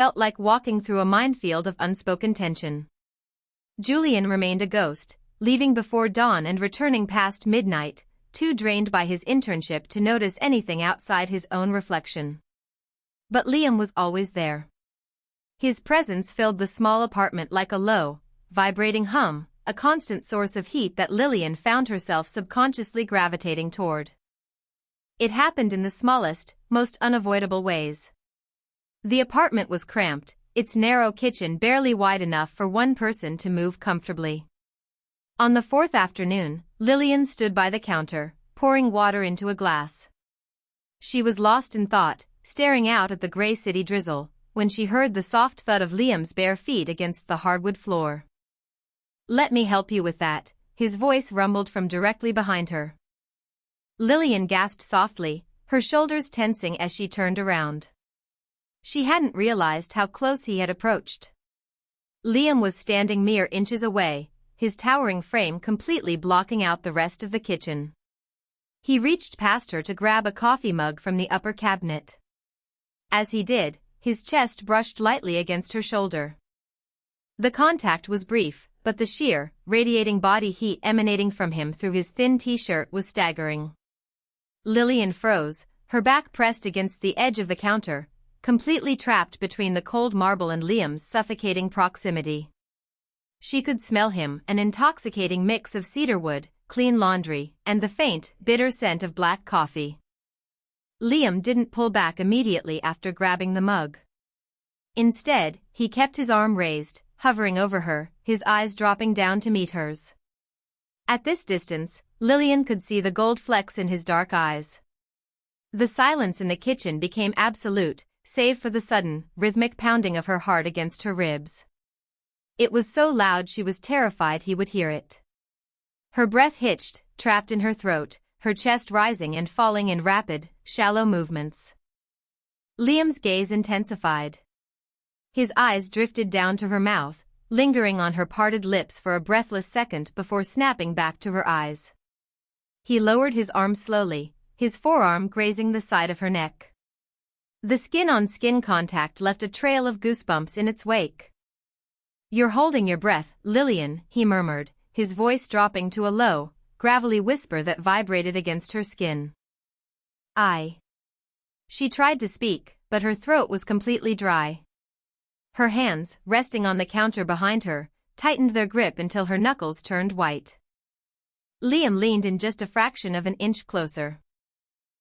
felt like walking through a minefield of unspoken tension. Julian remained a ghost, leaving before dawn and returning past midnight, too drained by his internship to notice anything outside his own reflection. But Liam was always there. His presence filled the small apartment like a low, vibrating hum, a constant source of heat that Lillian found herself subconsciously gravitating toward. It happened in the smallest, most unavoidable ways. The apartment was cramped, its narrow kitchen barely wide enough for one person to move comfortably. On the fourth afternoon, Lillian stood by the counter, pouring water into a glass. She was lost in thought, staring out at the gray city drizzle, when she heard the soft thud of Liam's bare feet against the hardwood floor. "Let me help you with that," his voice rumbled from directly behind her. Lillian gasped softly, her shoulders tensing as she turned around. She hadn't realized how close he had approached. Liam was standing mere inches away, his towering frame completely blocking out the rest of the kitchen. He reached past her to grab a coffee mug from the upper cabinet. As he did, his chest brushed lightly against her shoulder. The contact was brief, but the sheer, radiating body heat emanating from him through his thin t-shirt was staggering. Lillian froze, her back pressed against the edge of the counter, completely trapped between the cold marble and Liam's suffocating proximity. She could smell him, an intoxicating mix of cedarwood, clean laundry, and the faint, bitter scent of black coffee. Liam didn't pull back immediately after grabbing the mug. Instead, he kept his arm raised, hovering over her, his eyes dropping down to meet hers. At this distance, Lillian could see the gold flecks in his dark eyes. The silence in the kitchen became absolute, save for the sudden, rhythmic pounding of her heart against her ribs. It was so loud she was terrified he would hear it. Her breath hitched, trapped in her throat, her chest rising and falling in rapid, shallow movements. Liam's gaze intensified. His eyes drifted down to her mouth, lingering on her parted lips for a breathless second before snapping back to her eyes. He lowered his arm slowly, his forearm grazing the side of her neck. The skin-on-skin contact left a trail of goosebumps in its wake. "You're holding your breath, Lillian," he murmured, his voice dropping to a low, gravelly whisper that vibrated against her skin. She tried to speak, but her throat was completely dry. Her hands, resting on the counter behind her, tightened their grip until her knuckles turned white. Liam leaned in just a fraction of an inch closer.